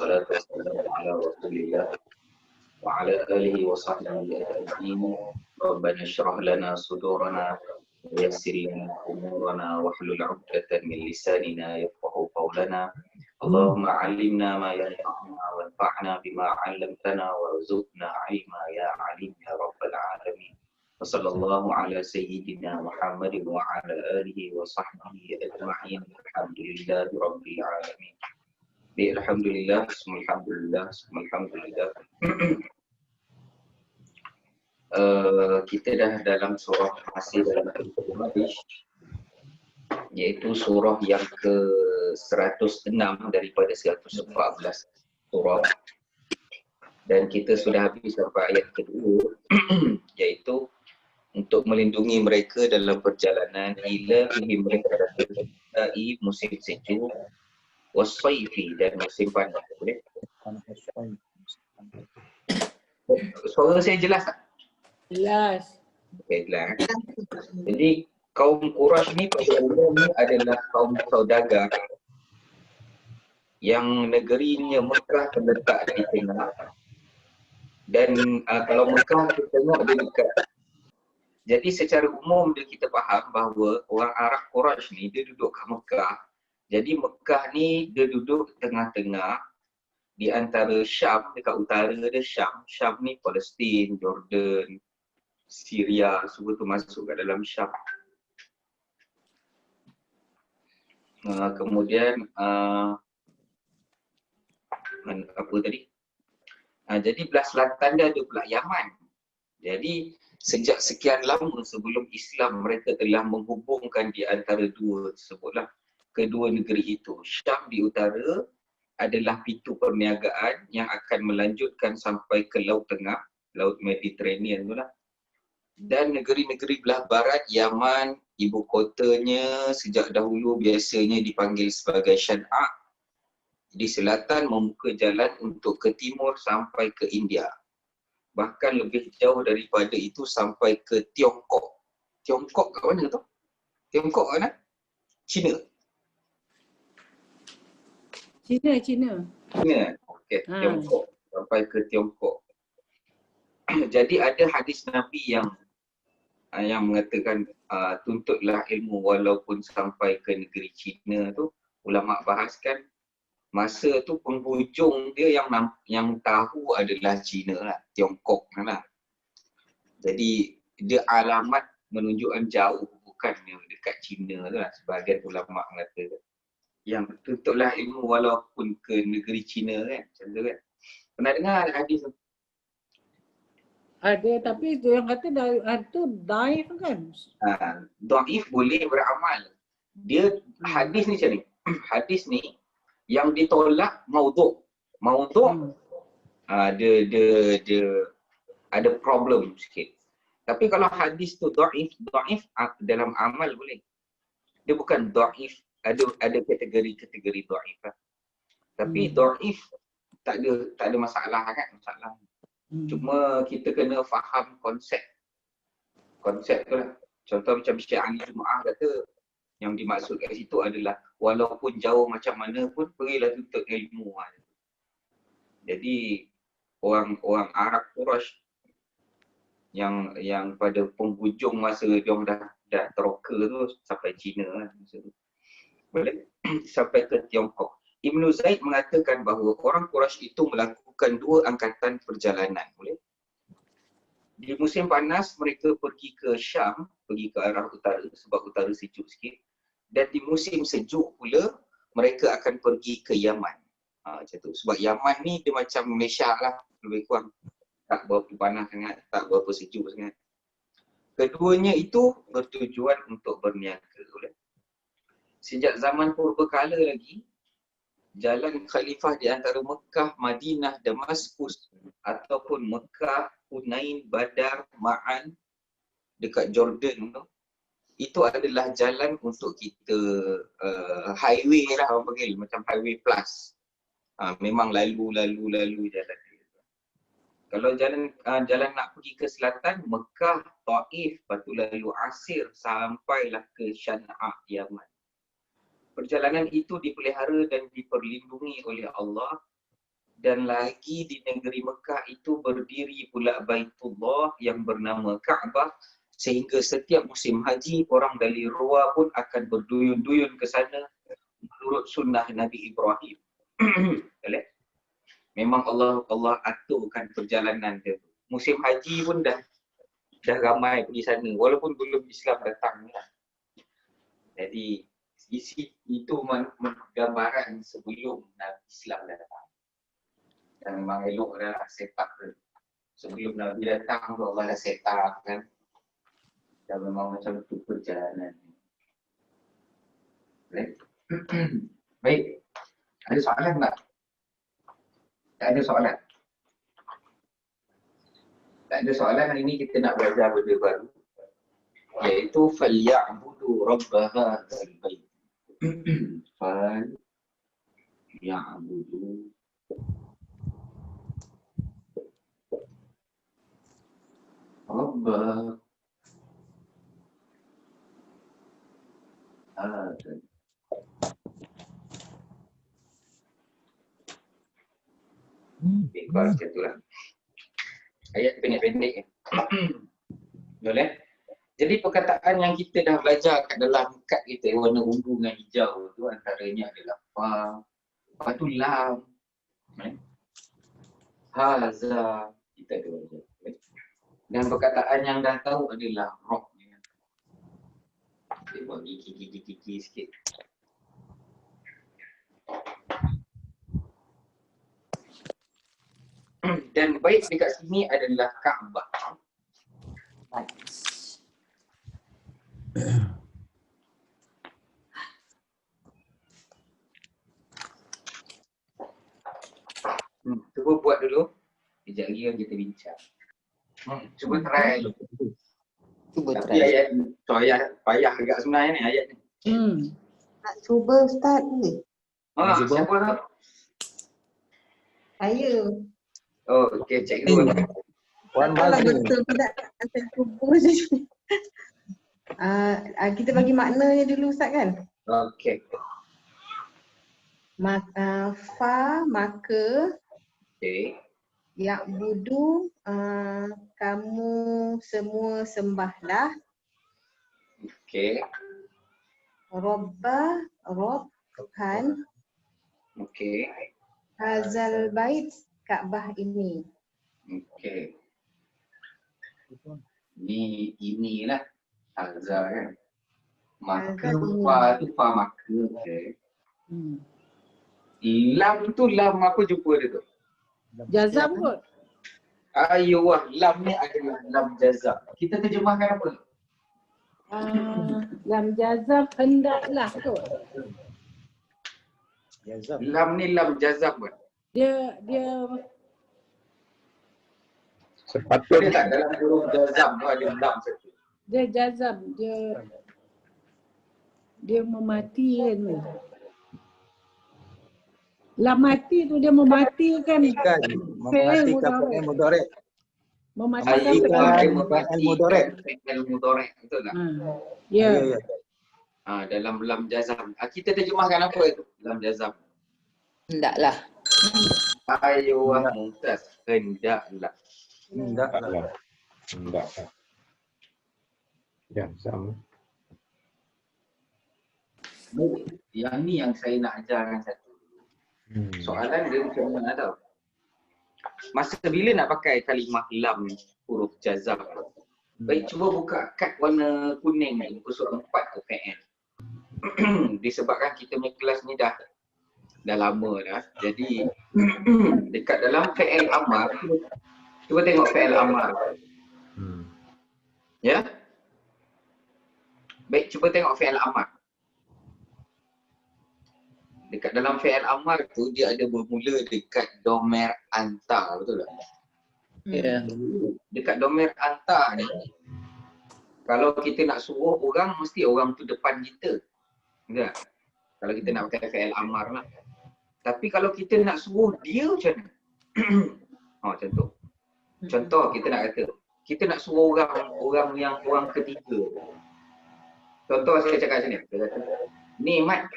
والصلاة والسلام على رسول الله وعلى آله وصحبه أجمعين. ربنا اشرح لنا صدورنا ويسر لنا أمورنا واحلل عقدة من لساننا يفقه قولنا. اللهم علمنا ما ينفعنا وانفعنا بما علمتنا وارزقنا علما يا عليم يا رب العالمين. وصلى الله على سيدنا محمد وعلى آله وصحبه أجمعين. الحمد لله رب العالمين. Alhamdulillah, Alhamdulillah, Alhamdulillah. Kita dah dalam surah, masih dalam Al-Quraish, iaitu surah yang ke-106 daripada 114 surah. Dan kita sudah habis sampai ayat kedua, iaitu untuk melindungi mereka dalam perjalanan ila mereka dari musim sejuk, wasaifi dan musim panas. Boleh? Suara saya jelas tak? Jelas. Okay, jelas. Jadi kaum Quraisy ni pada umumnya adalah kaum saudagar yang negerinya Mekah terletak di tengah. Dan kalau Mekah kita tengok dia dekat. Jadi secara umum kita faham bahawa orang Arab Quraisy ni dia duduk kat Mekah. Jadi Mekah ni dia duduk tengah-tengah di antara Syam, dekat utara dia Syam. Syam ni Palestin, Jordan, Syria, semua tu masuk kat dalam Syam. Kemudian apa tadi? Jadi belah selatan dia ada pula Yaman. Jadi sejak sekian lama sebelum Islam mereka telah menghubungkan di antara dua tersebutlah. Kedua negeri itu, Syam di utara adalah pintu perniagaan yang akan melanjutkan sampai ke Laut Tengah, Laut Mediterranean itulah. Dan negeri-negeri belah barat, Yaman, ibu kotanya sejak dahulu biasanya dipanggil sebagai Syan'a. Di selatan membuka jalan untuk ke timur sampai ke India. Bahkan lebih jauh daripada itu sampai ke Tiongkok. Tiongkok kat mana tu? Tiongkok kat mana? China. Cina. Okey, Tiongkok. Sampai ke Tiongkok. Jadi ada hadis Nabi yang mengatakan tuntutlah ilmu walaupun sampai ke negeri Cina tu. Ulama bahaskan masa tu penghujung dia yang tahu adalah Cina lah, Tiongkok lah. Jadi dia alamat menunjukkan jauh, bukannya dekat Cina tu lah. Sebahagian ulama mengatakan yang tuntutlah ilmu walaupun ke negeri Cina kan, macam tu kan. Pernah dengar hadis tu? Ada, tapi tu yang kata tu daif kan? Daif boleh beramal. Dia hadis ni macam ni. Hadis ni yang ditolak maudhu'. Maudhu' dia ada problem sikit. Tapi kalau hadis tu daif dalam amal boleh. Dia bukan daif, ada kategori daif lah. Tapi daif tak ada masalah kan, masalah. Cuma kita kena faham konsep tu lah. Contoh macam Syekh Ali Jumaah kata yang dimaksud kat situ adalah walaupun jauh macam mana pun pergilah tuntut ilmu. Jadi orang Arab Quraisy yang pada penghujung masa dia dah teroka tu sampai Cina lah masa tu. Boleh? Sampai ke Tiongkok. Ibnu Zaid mengatakan bahawa orang Quraisy itu melakukan dua angkatan perjalanan. Boleh? Di musim panas mereka pergi ke Syam, pergi ke arah utara sebab utara sejuk sikit. Dan di musim sejuk pula mereka akan pergi ke Yaman. Macam tu. Sebab Yaman ni dia macam Malaysia lah lebih kurang. Tak berapa panas sangat, tak berapa sejuk sangat. Keduanya itu bertujuan untuk berniaga. Boleh? Sejak zaman purbakala lagi, jalan khalifah di antara Mekah, Madinah, Damaskus ataupun Mekah, Hunain, Badar, Ma'an dekat Jordan tu, itu adalah jalan untuk kita highway lah orang panggil, macam highway plus. Memang lalu jalan. Kalau jalan nak pergi ke selatan, Mekah, Taif, lepas tu lalu Asir sampailah ke Syan'a, Yaman. Perjalanan itu dipelihara dan diperlindungi oleh Allah dan lagi di negeri Mekah itu berdiri pula Baitullah yang bernama Kaabah, sehingga setiap musim haji orang dari luar pun akan berduyun-duyun ke sana menurut sunnah Nabi Ibrahim. Boleh? Memang Allah aturkan perjalanan dia. Musim haji pun dah ramai pergi sana walaupun belum Islam datang. Jadi isi itu gambaran sebelum Nabi Islam datang. Dan memang elok dah set up sebelum Nabi datang tu Allah dah set up kan. Dan memang macam tu perjalanan. Baik. Baik. Ada soalan tak? Tak ada soalan. Tak ada soalan, hari ini kita nak belajar benda baru. Iaitu فَلْيَعْبُدُوا رَبَّ هَذَا الْبَيْتِ فَلْيَعْبُدُوا رَبَّ هَذَا. Baiklah, macam itulah. Ayat pendek-pendek. Boleh? Jadi perkataan yang kita dah belajar kat dalam kad kita warna ungu dengan hijau tu antaranya adalah fa, lepas tu lam, haza, kita ada belajar. Dan perkataan yang dah tahu adalah roh. Kita buat gigi sikit. Dan baik dekat sini adalah Kaabah. Cuba buat dulu. Sekejap lagi kan kita bincang. Cuba try dulu. Tapi ayat ni, payah agak sebenarnya ni ayat ni. Nak cuba Ustaz ni. Siapa tu? Saya. Oh, okey, cek dulu. Puan betul tidak saya cuba je. Kita bagi maknanya dulu Ustaz kan? Okey. Fa maka Okey. ya'budu kamu semua sembahlah. Okey. Robba Rob Tuhan Okey. Hazal bait Kaabah ini. Okey. Inilah Azza kan. Maka fa tu fa maka. Okey. Lam tu lam apa jumpa dia tu? Jazam kot. Ayuh, lam ni adalah lam jazam. Kita terjemahkan apa? Lam jazam hendaklah kot. Lam ni lam jazam kan? Dia Dia tak dalam huruf jazam tu ada lam satu. dia jazam, dia mematikan ni. Lam mati tu dia mematikan mematikan fi'il mudhari'. mematikan Fi'il mudhari'. Fi'il mudhari', betul tak? Ya. Dalam lam jazam. Kita terjemahkan apa itu? Lam jazam. Hendaklah. Ayuh, mumtaz. Hendaklah. Hendaklah. Jazam. Yang ni yang saya nak ajarkan satu. Soalan dia macam mana tau. Masa bila nak pakai kalimah lam ni, huruf jazam. Baik, cuba buka kad warna kuning ni, muka surat 4 tu fi'il. Disebabkan kita punya kelas ni dah lama dah. Jadi dekat dalam fi'il amar, cuba tengok fi'il amar. Ya? Baik, cuba tengok fi'il amar. Dekat dalam fi'il amar tu dia ada bermula dekat domer anta, betul tak? Ya. Dekat domer anta ni, kalau kita nak suruh orang, mesti orang tu depan kita. Enggak? Kalau kita nak pakai fi'il amar lah. Tapi kalau kita nak suruh dia macam mana? Contoh. Contoh kita nak kata, kita nak suruh orang ketiga. Contoh saya cakap macam ni. Dia kata, ni Mat,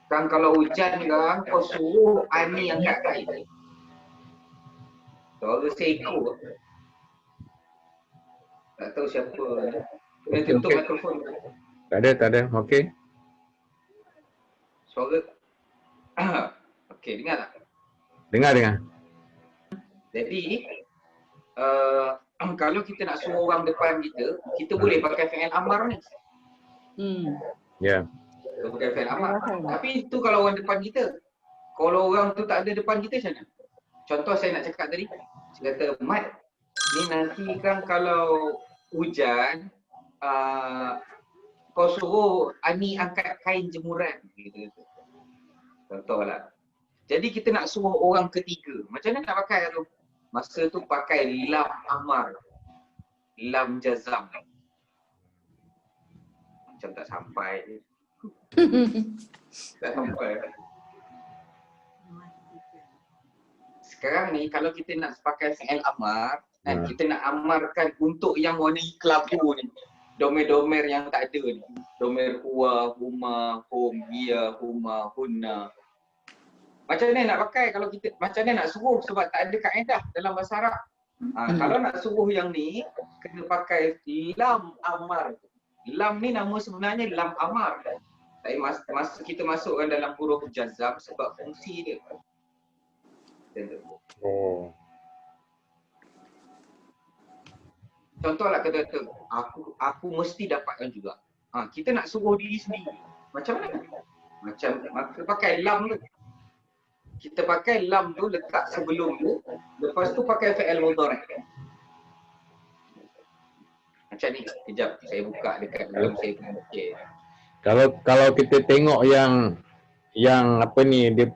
kan kalau hujan kan kau suruh Ani angkat kain. Suara seekor. Tak tahu siapa. Kena Okey, tutup okey. mikrofon. Tak ada. Okey. Suara. Okey, dengar tak? Dengar. Jadi, kalau kita nak suruh orang depan kita, kita boleh pakai fi'il amar ni. Ya. Kita pakai fi'il amar. Tapi itu kalau orang depan kita. Kalau orang tu tak ada depan kita macam mana? Contoh saya nak cakap tadi. Saya kata, Mat, ni nanti kan kalau hujan, kau suruh Ani angkat kain jemuran. Gitu. Contohlah. Jadi kita nak suruh orang ketiga. Macam mana nak pakai tu? Masa tu pakai lam amar. Lam jazam. Macam tak sampai. Tak sampai. Sekarang ni kalau kita nak pakai fi'il amar, kan, kita nak amarkan untuk yang warna kelabu ni. Domer-domer yang tak ada ni. Domer huwa, huma, hum, hiya, huma, hunna. Macam mana nak pakai kalau kita, macam mana nak suruh sebab tak ada kaedah dalam bahasa Arab. Kalau nak suruh yang ni, kena pakai lam amar. Lam ni nama sebenarnya lam amar. Tapi masa kita masukkan dalam huruf jazam sebab fungsi dia. Oh. Contohlah kata aku mesti dapatkan juga. Kita nak suruh diri sendiri. Macam mana? Maka pakai lam tu. Kita pakai lam tu letak sebelum tu, lepas tu pakai fi'il mudhari'. Macam ni. Kejap saya buka dekat dalam saya punya buku. Kalau kita tengok yang apa ni dia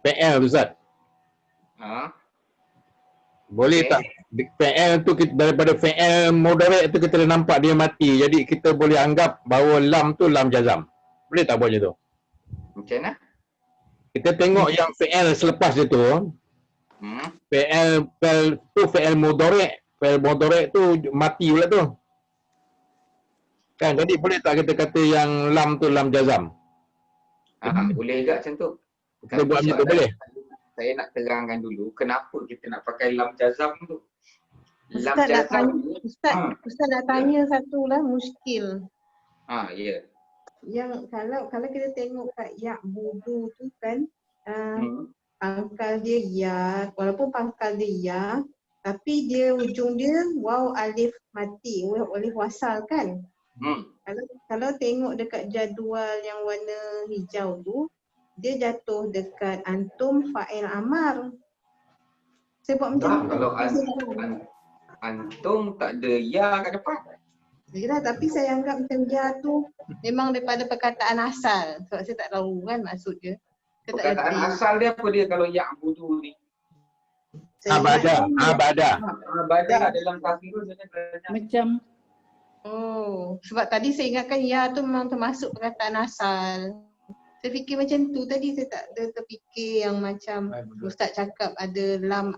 PL tu Ustaz. Boleh Okay. tak PL tu kita, daripada fi'il mudhari' tu kita dah nampak dia mati. Jadi kita boleh anggap bahawa lam tu lam jazam. Boleh tak buat macam tu? Macam mana? Kita tengok yang fi'il selepas dia tu, fi'il mudhari'. Fi'il mudhari' tu mati pula tu. Kan, jadi boleh tak kita kata yang lam tu lam jazam? Boleh juga macam tu. Kita buat macam tu boleh? Saya nak terangkan dulu kenapa kita nak pakai lam jazam tu. Lam Ustaz nak jazam tanya, ni, Ustaz nak tanya satu lah muskil. ya. Yang kalau kita tengok kat yak budu tu kan, pangkal dia ya, walaupun pangkal dia ya, tapi dia ujung dia waw alif mati, alif wasal kan. Kalau tengok dekat jadual yang warna hijau tu, dia jatuh dekat antum fa'il amar. Saya buat macam tu. Kalau antum tak ada ya kat depan. Yelah, tapi saya anggap macam ya tu memang daripada perkataan asal. Sebab saya tak tahu kan maksud dia. Saya tak Perkataan reti. asal dia apa dia kalau ya'budu ni? Saya Abada. Abada dalam kafirun saya belajar. Macam Oh, sebab tadi saya ingatkan ya tu memang termasuk perkataan asal. Saya fikir macam tu tadi, saya tak ada terfikir yang macam Ustaz cakap ada lam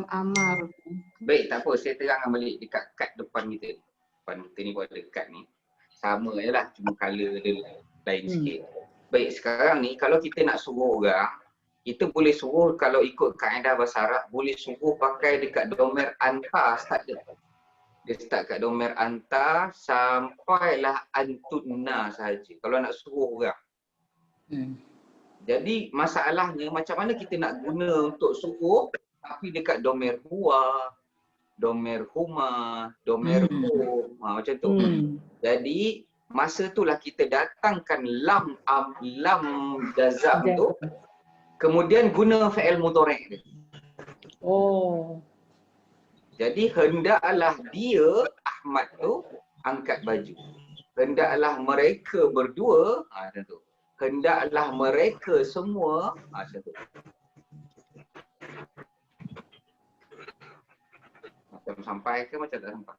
amar. Baik, tak apa. Saya terangkan balik dekat kad depan kita. Depan kita ni pun ada kad ni. Sama je lah. Cuma colour dia lain sikit. Baik, sekarang ni kalau kita nak suruh orang, kita boleh suruh kalau ikut kaedah bahasa Arab, boleh suruh pakai dekat domer anta start dia. Dia start kat domer anta sampailah antunna sahaja. Kalau nak suruh orang. Jadi masalahnya macam mana kita nak guna untuk suruh tapi dekat domer huwa, domer huma, domer hum, macam tu. Jadi masa itulah kita datangkan lam jazam tu, kemudian guna fi'il mudhari' dia. oh. Jadi hendaklah dia Ahmad tu angkat baju. Hendaklah mereka berdua, macam tu. Hendaklah mereka semua, macam tu. Macam sampai ke macam tak sampai?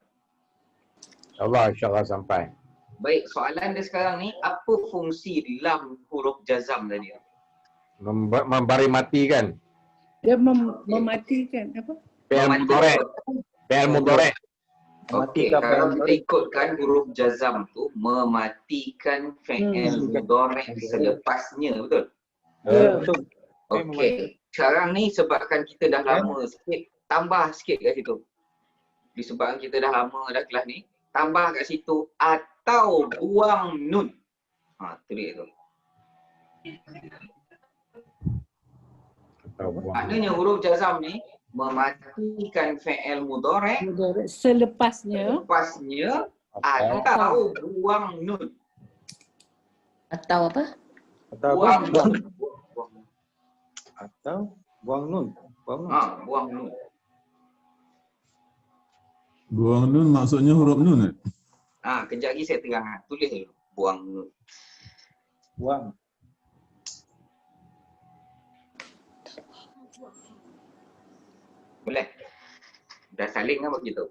InsyaAllah sampai. Baik, soalan dia sekarang ni, apa fungsi lam huruf jazam tadi? Membari mati kan? Dia mematikan apa? Fi'il mudhari'. Okey, kalau kita ikutkan huruf jazam tu mematikan fi'il mudhari' selepasnya, betul? Ya. Okey, sekarang ni sebabkan kita dah lama sikit tambah sikit kat situ. Disebabkan kita dah lama dah kelas ni, tambah kat situ atau buang nun. Tu dia tu. Maknanya huruf jazam ni mematikan fi'il mudhari' Mudhari' selepasnya atau buang nun. Atau apa? Atau Buang apa? nun. Atau buang nun. Buang nun. Buang nun. Buang nun maksudnya huruf nun. Kejap lagi saya terang. Tulis dulu. Buang nun. Buang. Boleh? Dah saling kan begitu?